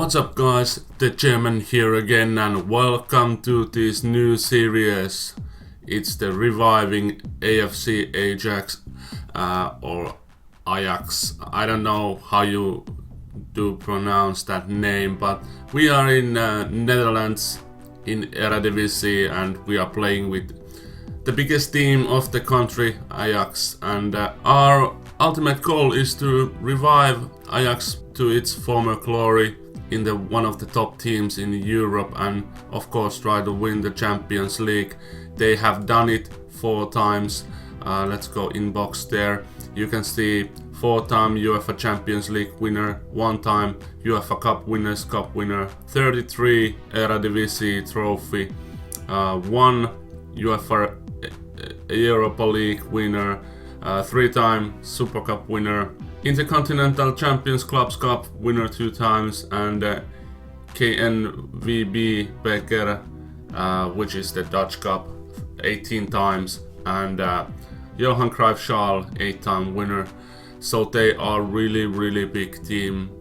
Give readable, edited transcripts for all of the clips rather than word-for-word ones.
What's up guys, the German here again and welcome to this new series. It's the reviving AFC Ajax or Ajax. I don't know how you do pronounce that name, but we are in Netherlands in Eredivisie and we are playing with the biggest team of the country, Ajax, and our ultimate goal is to revive Ajax to its former glory in one of the top teams in Europe and of course try to win the Champions League. They have done it 4 times. Let's go inbox there. You can see 4-time UEFA Champions League winner, 1-time UEFA Cup Winners' Cup winner, 33 Eredivisie trophy, 1 UEFA Europa League winner, 3-time Super Cup winner, Intercontinental Champions Clubs Cup winner 2 times, and KNVB Beker, which is the Dutch Cup, 18 times, and Johan Cruyff Schal, 8-time winner. So they are really big team.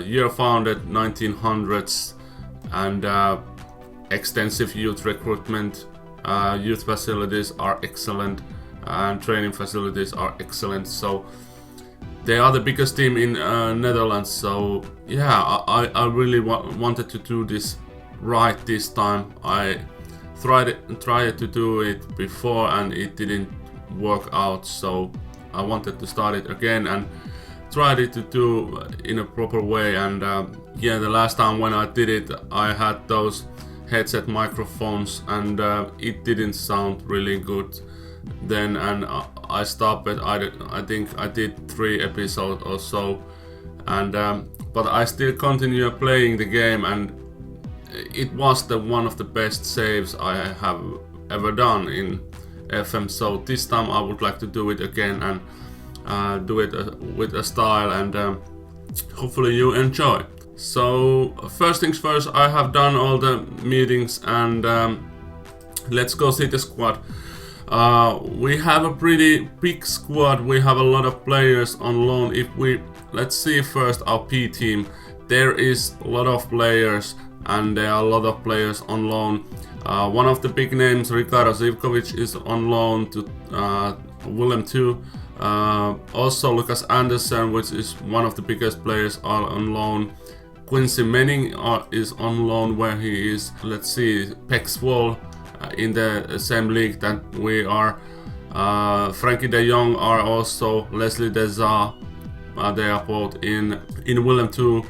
Year founded 1900s and extensive youth recruitment. Youth facilities are excellent and training facilities are excellent. So they are the biggest team in Netherlands. So yeah, I really wanted to do this right this time. I tried to do it before and it didn't work out. So I wanted to start it again and tried it to do in a proper way. And yeah, the last time when I did it, I had those headset microphones and it didn't sound really good then, and I stopped it. I think I did 3 episodes or so, and but I still continue playing the game, and it was one of the best saves I have ever done in FM. So this time I would like to do it again and do it with a style, and hopefully you enjoy. So first things first, I have done all the meetings and let's go see the squad. We have a pretty big squad. We have a lot of players on loan. Let's see first our P team. There is a lot of players and there are a lot of players on loan. One of the big names, Ricardo Zivkovic, is on loan to Willem II. Also Lucas Andersen, which is one of the biggest players, are on loan. Quincy Menning is on loan where he is. Let's see, Pek Swol in the same league that we are. Frankie de Jong are also, Leslie Deza, they are both in Willem II.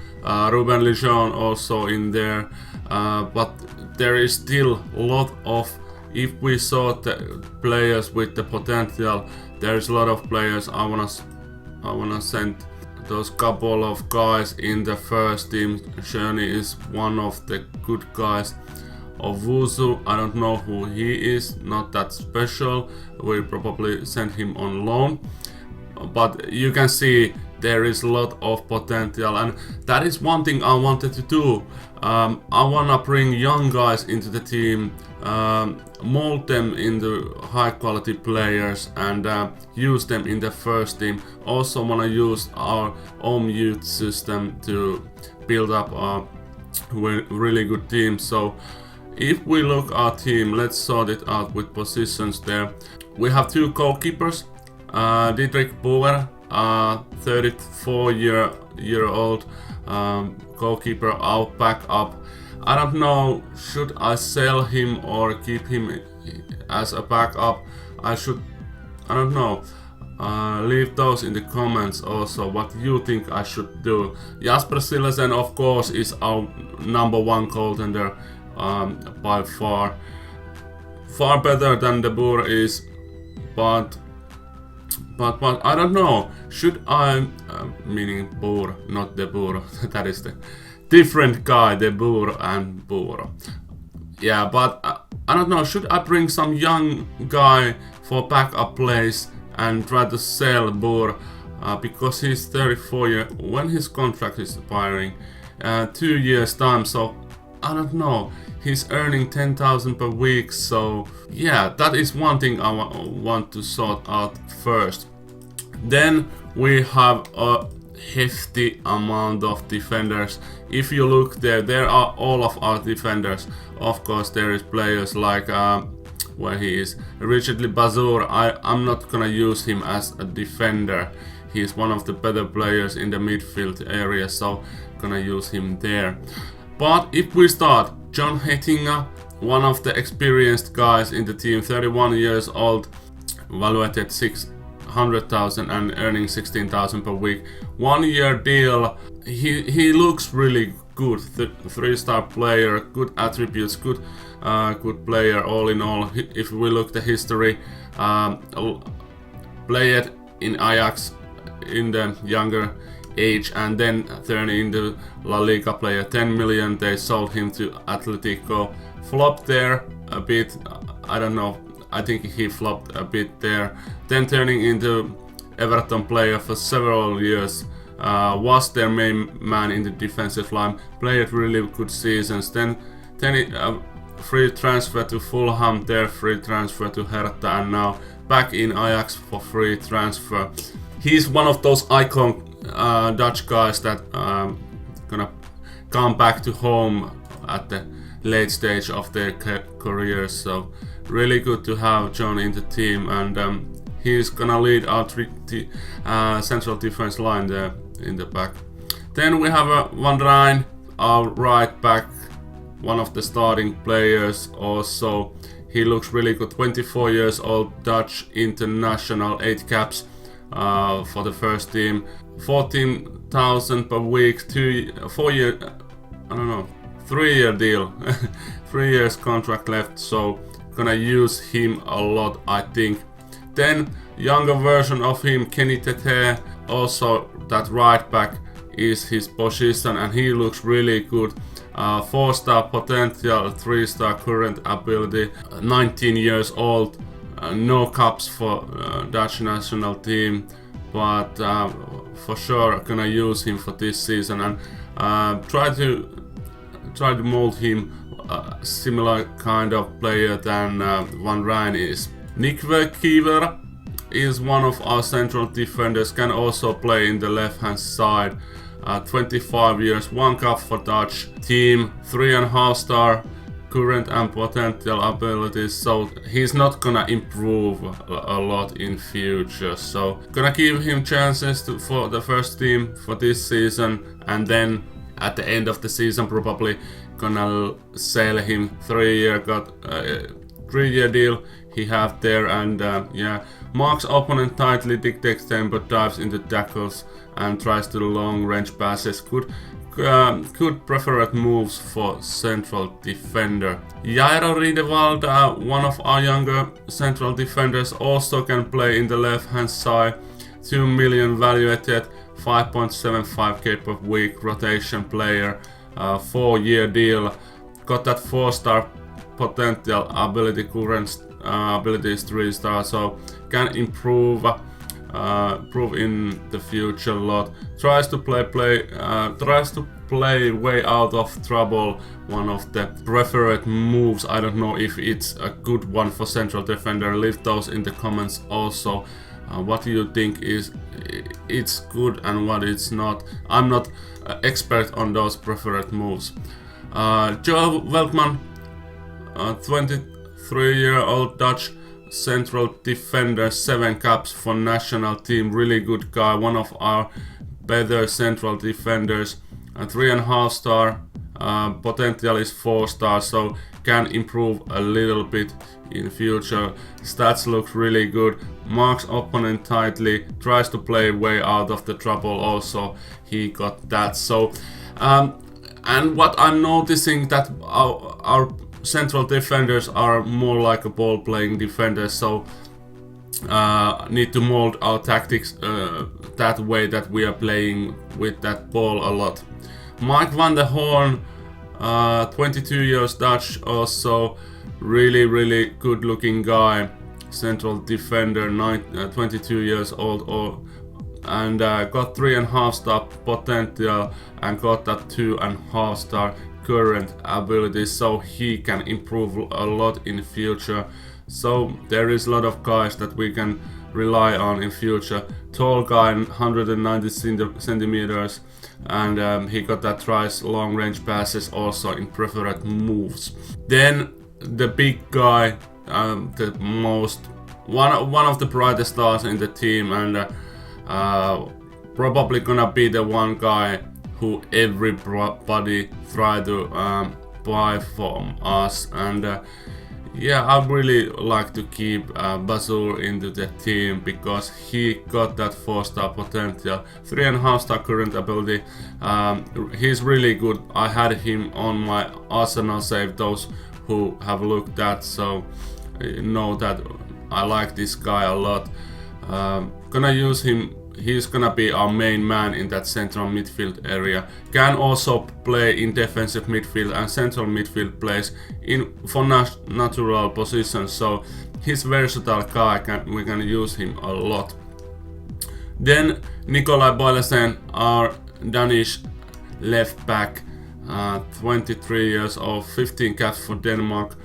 Ruben Lijon also in there. But there is still a lot of, if we saw the players with the potential, there's a lot of players. I wanna send those couple of guys in the first team. Sherney is one of the good guys. Owusu, I don't know who he is, not that special. We'll probably send him on loan. But you can see there is a lot of potential, and that is one thing I wanted to do. I wanna bring young guys into the team, mold them into high quality players and use them in the first team. Also wanna use our own youth system to build up a really good team. So if we look at our team, let's sort it out with positions there. We have 2 goalkeepers. Dietrich Mohr, 34-year-old goalkeeper, our backup. I don't know, should I sell him or keep him as a backup? I don't know. Leave those in the comments also what you think I should do. Jasper Silesen, of course, is our number 1 goaltender. By far better than De Boer is, but I don't know, should I, meaning Boer, not De Boer, that is the different guy, De Boer and Boer. Yeah, but I don't know, should I bring some young guy for backup plays and try to sell Boer, because he's 34 when his contract is expiring, 2 years time, so I don't know. He's earning 10,000 per week, so yeah, that is one thing I want to sort out first. Then we have hefty amount of defenders. If you look there are all of our defenders. Of course, there is players like where he is, Richard Bazur. I'm not gonna use him as a defender. He's one of the better players in the midfield area, so gonna use him there. But if we start, John Hettinger, one of the experienced guys in the team, 31 years old, valued 600,000 and earning 16,000 per week. 1 year deal. He looks really good. 3-star player, good attributes, good player all in all. If we look the history, played in Ajax in the younger age and then turned into La Liga player. 10 million. They sold him to Atletico. Flopped there a bit. I don't know. I think he flopped a bit there. Then turning into Everton player for several years. Was their main man in the defensive line. Played really good seasons. Then free transfer to Fulham. There free transfer to Hertha, and now back in Ajax for free transfer. He's one of those icon Dutch guys that gonna come back to home at the late stage of their careers. So really good to have John in the team, and he's gonna lead our central defense line there in the back. Then we have Van Rijn, our right back, one of the starting players also. He looks really good. 24 years old, Dutch international, 8 caps for the first team. 14,000 per week, 3-year deal. 3 years contract left, so gonna use him a lot, I think. Then younger version of him, Kenny Tete, also that right back is his position, and he looks really good. 4-star potential, 3-star current ability, 19 years old, no caps for Dutch national team, but for sure gonna use him for this season and try to mold him a similar kind of player than Van Rijn is. Nick Verkeever is one of our central defenders, can also play in the left hand side. 25 years, 1 cap for Dutch team, 3.5-star current and potential abilities, so he's not gonna improve a lot in future. So gonna give him chances for the first team for this season, and then at the end of the season probably gonna sell him. 3-year deal he have there, and marks opponent tightly, dictates tempo, dives into tackles and tries to long range passes. Good preferred moves for central defender. Jairo Riedewald, one of our younger central defenders, also can play in the left hand side. 2 million valued, 5.75k per week, rotation player, 4-year deal. Got that 4-star potential ability, current ability is 3-star, so can improve in the future a lot. Tries to play way out of trouble. One of the preferred moves. I don't know if it's a good one for central defender. Leave those in the comments also. What do you think is it's good and what it's not? I'm not expert on those preferred moves. Joel Veltman, 23-year-old Dutch central defender, 7 caps for national team, really good guy, one of our better central defenders. 3.5-star, potential is 4-star, so can improve a little bit in future. Stats look really good, marks opponent tightly, tries to play way out of the trouble also, he got that. So and what I'm noticing that our central defenders are more like a ball playing defenders, so need to mold our tactics that way that we are playing with that ball a lot. Mike van der Horn, 22 years Dutch, also really good looking guy, central defender, 22 years old, and got 3.5-star potential and got that 2.5-star current abilities, so he can improve a lot in future. So there is a lot of guys that we can rely on in future. Tall guy, 190 centimeters, and he got that tries long range passes also in preferred moves. Then the big guy, the most one of the brightest stars in the team, and probably gonna be the one guy who everybody try to buy from us, and yeah, I really like to keep Basur into the team because he got that 4-star potential, 3.5-star current ability. He's really good. I had him on my Arsenal save, those who have looked at, so you know that I like this guy a lot. Gonna use him. He's gonna be our main man in that central midfield area. Can also play in defensive midfield and central midfield plays for natural positions. So he's versatile guy. We can use him a lot. Then Nikolai Boilesen, our Danish left back, 23 years old, 15 caps for Denmark.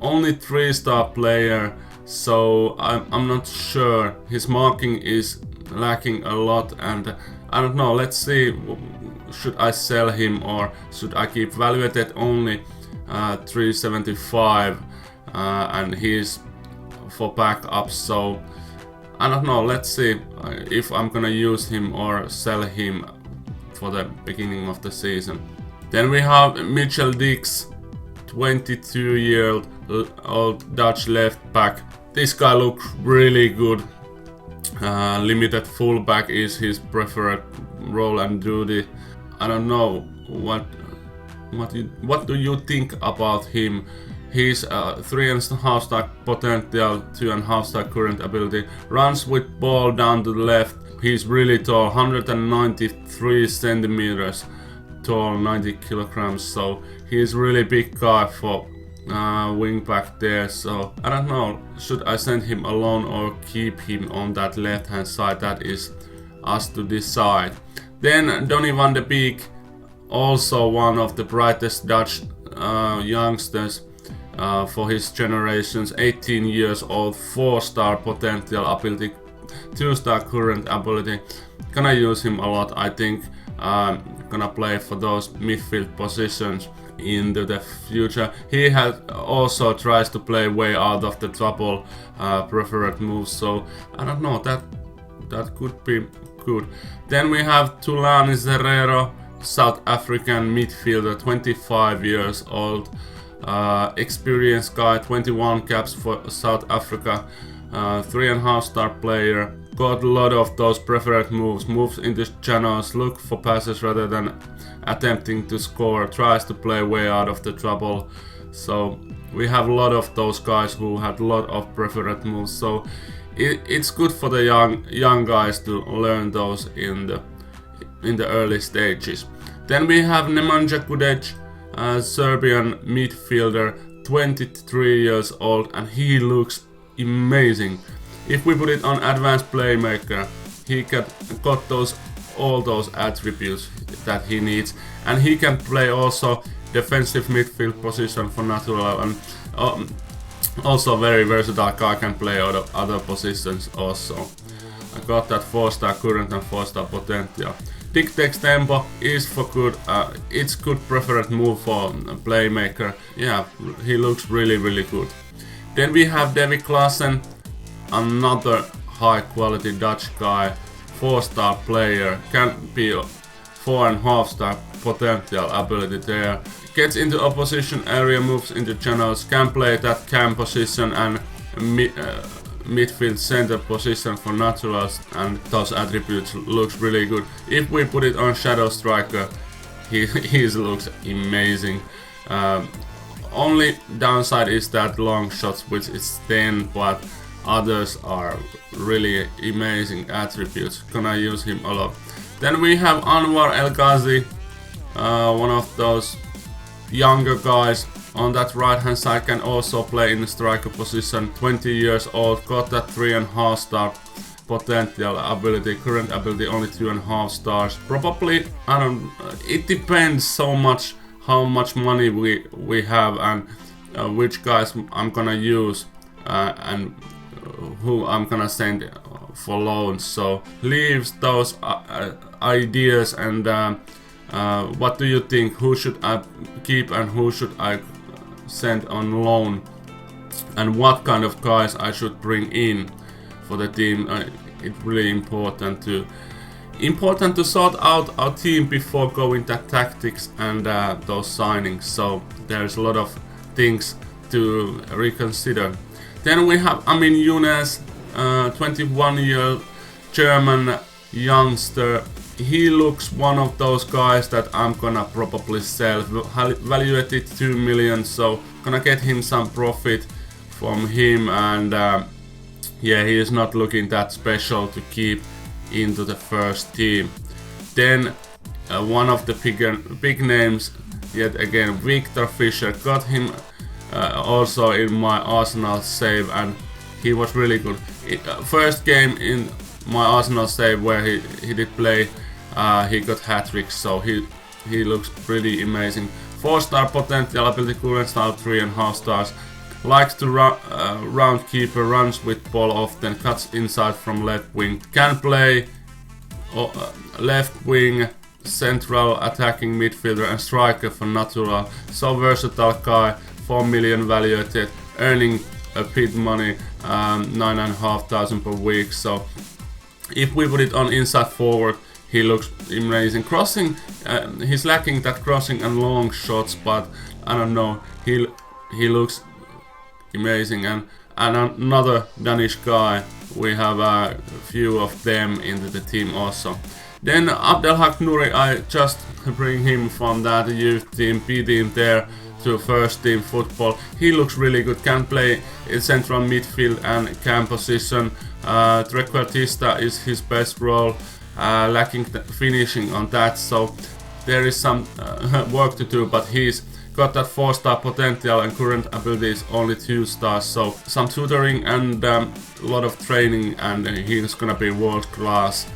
Only 3-star player. So I'm not sure. His marking is lacking a lot, and I don't know. Let's see. Should I sell him or should I keep valuated only 375, and he's for backup. So I don't know. Let's see if I'm gonna use him or sell him for the beginning of the season. Then we have Mitchell Dix, 22-year-old Dutch left back. This guy looks really good. Limited fullback is his preferred role and duty. I don't know what do you think about him? He's 3.5-star potential, 2.5-star current ability. Runs with ball down to the left. He's really tall, 193 centimeters tall, 90 kilograms. So he's really big guy for wing back there. So I don't know, should I send him alone or keep him on that left hand side? That is us to decide. Then Donny van de Beek, also one of the brightest Dutch youngsters for his generations, 18 years old, 4-star potential ability, 2-star current ability. Gonna use him a lot, I think. Gonna play for those midfield positions into the future. He has also tries to play way out of the trouble preferred moves, so I don't know, that could be good. Then we have Tulani Zerero, South African midfielder, 25 years old, experienced guy, 21 caps for South Africa, 3.5-star player. Got a lot of those preferred moves into channels, look for passes rather than attempting to score, tries to play way out of the trouble. So we have a lot of those guys who had a lot of preferred moves. So it's good for the young guys to learn those in the early stages. Then we have Nemanja Kudec, Serbian midfielder, 23 years old, and he looks amazing. If we put it on advanced playmaker, he got all those attributes that he needs, and he can play also defensive midfield position for natural, and also very versatile guy, can play other positions also. I got that 4-star current and 4-star potential. Tic-Tac tempo is for good. It's good preferred move for playmaker. Yeah, he looks really good. Then we have Davy Klaassen, another high quality Dutch guy, 4-star player, can be 4.5-star potential ability there. Gets into opposition area, moves into channels, can play that cam position and midfield center position for naturals, and those attributes looks really good. If we put it on shadow striker, he looks amazing. Only downside is that long shots, which is 10, but others are really amazing attributes. Gonna use him a lot. Then we have Anwar El Ghazi, one of those younger guys on that right hand side, can also play in the striker position, 20 years old, got that 3.5-star potential ability, current ability only 2.5 stars. Probably, it depends so much how much money we have and which guys I'm gonna use and who I'm gonna send for loans. So leaves those ideas and what do you think? Who should I keep and who should I send on loan? And what kind of guys I should bring in for the team? It's really important to sort out our team before going to tactics and those signings. So there's a lot of things to reconsider. Then we have Amin Younes, 21-year German youngster. He looks one of those guys that I'm gonna probably sell. Valuated 2 million, so gonna get him some profit from him, and yeah, he is not looking that special to keep into the first team. Then one of the big names yet again, Victor Fischer. Got him also in my Arsenal save, and he was really good. First game in my Arsenal save where he did play, he got hat-trick, so he looks pretty amazing. 4-star potential, ability current style 3.5 stars. Likes to round keeper, runs with ball often, cuts inside from left wing. Can play left wing, central attacking midfielder and striker for natural. So versatile guy, 4 million valuated, earning a bit money, 9,500 per week. So if we put it on inside forward, he looks amazing. Crossing, he's lacking that crossing and long shots, but I don't know, he looks amazing. And another Danish guy, we have a few of them into the team also. Then Abdelhak Nouri, I just bring him from that youth team, B team there to first team football. He looks really good, can play in central midfield and cam position. Trequartista is his best role, lacking the finishing on that, so there is some work to do, but he's got that 4-star potential and current ability is only 2 stars, so some tutoring and a lot of training, and he's gonna be world-class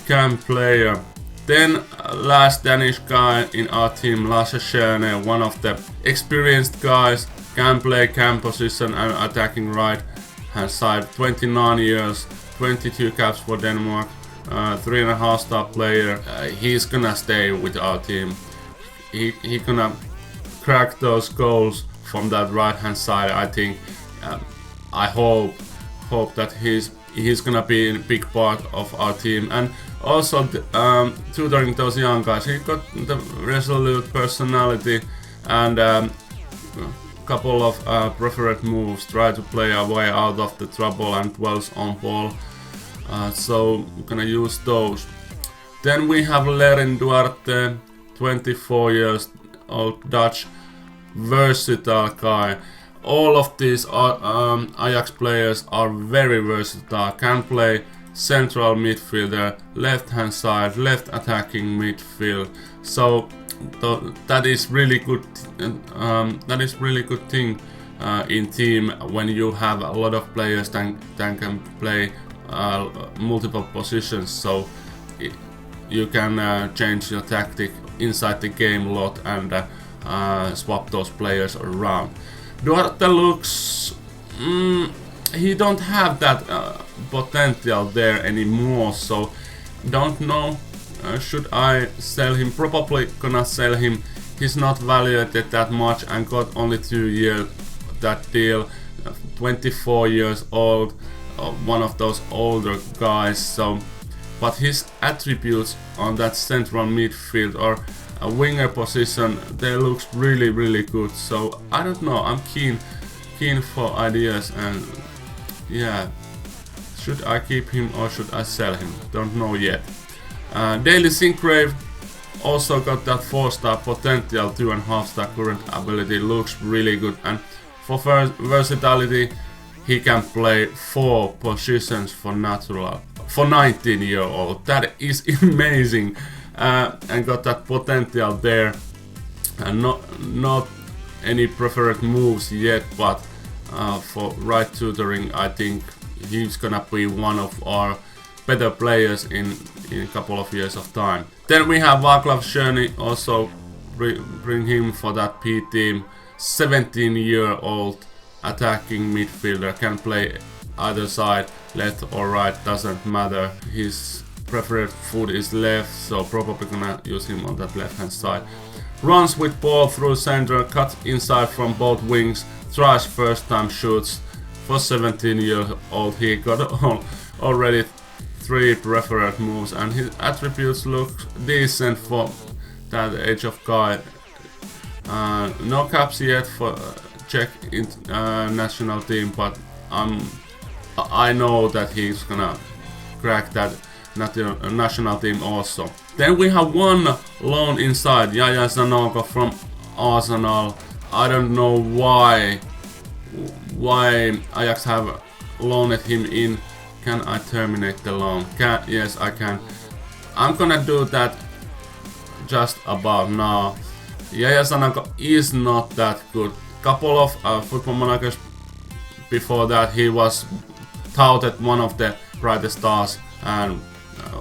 cam player. Then last Danish guy in our team, Lasse Schöne, one of the experienced guys, can play cam position and attacking right hand side, 29 years, 22 caps for Denmark, 3.5-star player. He's gonna stay with our team. He gonna crack those goals from that right hand side. I think, I hope that he's gonna be a big part of our team. And also tutoring those young guys. He got the resolute personality and couple of preferred moves. Try to play our way out of the trouble and dwells on ball. So we're gonna use those. Then we have Lerin Duarte, 24 years old Dutch versatile guy. All of these Ajax players are very versatile. Can play central midfielder, left hand side, left attacking midfield. So that is really good. That is really good thing in team when you have a lot of players that can play multiple positions. So you can change your tactic inside the game a lot and swap those players around. Duarte looks, he don't have that potential there anymore, so don't know, should I sell him? Probably gonna sell him. He's not valued that much and got only 2 years that deal, 24 years old, one of those older guys. So but his attributes on that central midfield or a winger position, they looks really good. So I don't know, I'm keen for ideas, and yeah, should I keep him or should I sell him? Don't know yet. Daily Sincgrave also got that 4-star potential, 2.5-star current ability, looks really good, and for versatility he can play 4 positions for natural. For 19-year-old, that is amazing, and got that potential there, and not any preferred moves yet, but for right tutoring, I think he's gonna be one of our better players in a couple of years of time. Then we have Václav Černý, also bring him for that P team. 17-year-old attacking midfielder, can play either side, left or right, doesn't matter. His preferred foot is left, so probably gonna use him on that left hand side. Runs with ball through center, cut inside from both wings, tries first time shoots. For 17-year-old he got already 3 preferred moves, and his attributes look decent for that age of guy. No caps yet for Czech national team, but I know that he's gonna crack that national team also. Then we have one loan inside, Yaya Sanogo from Arsenal. I don't know why Ajax have loaned him in. Can I terminate the loan? Yes, I can. I'm gonna do that just about now. Yaya Sanogo is not that good. Couple of football managers before that, he was touted one of the brightest stars and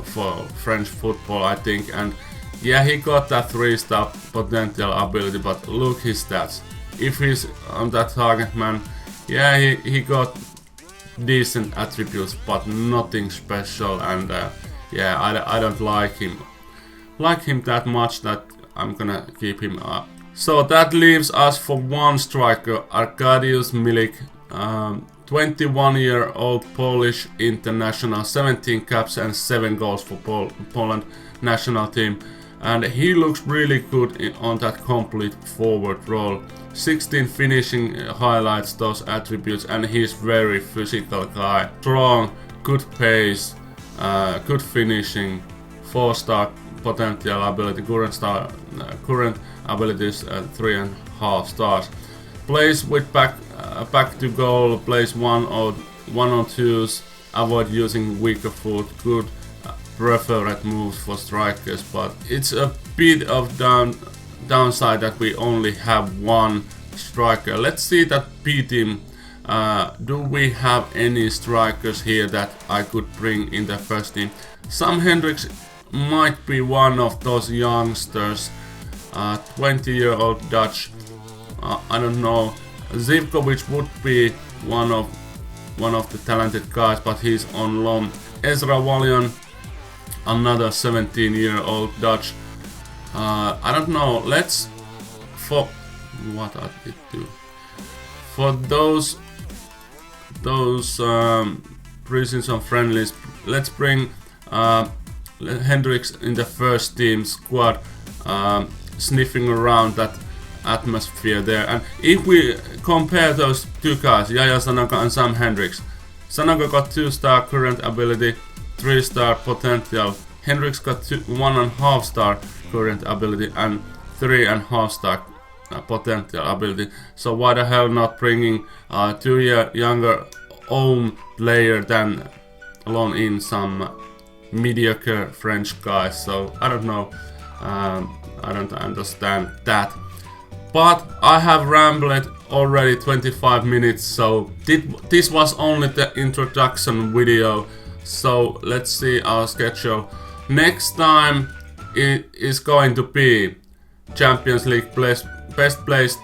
for French football, I think. And yeah, he got that 3-star potential ability, but look his stats. If he's on that target man, yeah, he got decent attributes, but nothing special. And yeah, I don't like him that much that I'm gonna keep him up. So that leaves us for one striker, Arkadiusz Milik, 21-year-old Polish international, 17 caps and 7 goals for Poland national team. And he looks really good on that complete forward role. 16 finishing highlights those attributes, and he's very physical guy. Strong, good pace, good finishing, 4-star potential ability, current abilities 3.5 stars. Plays with back to goal, plays 1-on-2s, avoid using weaker foot, good preferred moves for strikers, but it's a bit of downside that we only have one striker. Let's see that P team. Do we have any strikers here that I could bring in the first team? Sam Hendricks might be one of those youngsters, 20-year-old Dutch. I don't know. Zivkovic would be one of the talented guys, but he's on loan. Ezra Wallian, another 17-year-old Dutch. I don't know. Let's for what I did do for those preseason friendlies. Let's bring Hendricks in the first team squad, sniffing around that atmosphere there. And if we compare those two guys, Yaya Sanogo and Sam Hendricks, Sanogo got 2-star current ability, 3-star potential. Hendricks got 1.5-star current ability and 3.5-star potential ability. So why the hell not bringing a 2-year younger own player than loan in some mediocre French guys? So I don't know. I don't understand that. But I have rambled already 25 minutes, so this was only the introduction video. So let's see our schedule. Next time it is going to be Champions League best placed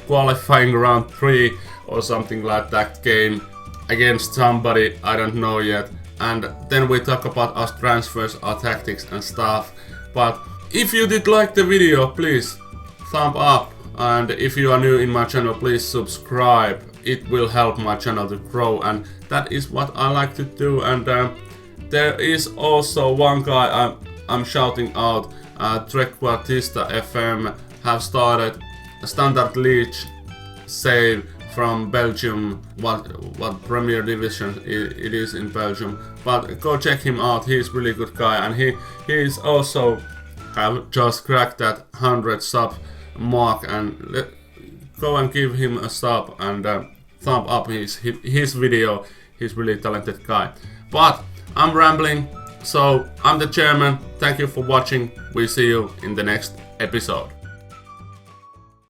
qualifying round 3 or something like that game against somebody, I don't know yet. And then we talk about our transfers, our tactics and stuff. But if you did like the video, please thumb up. And if you are new in my channel, please subscribe. It will help my channel to grow, and that is what I like to do. And there is also one guy I'm shouting out. Trequartista FM have started a standard league save from Belgium. What Premier Division it is in Belgium, but go check him out. He's a really good guy, and he is also have just cracked that 100 sub mark. And go and give him a sub and thumb up his video. He's really talented guy. But I'm rambling, so I'm the chairman. Thank you for watching. We see you in the next episode.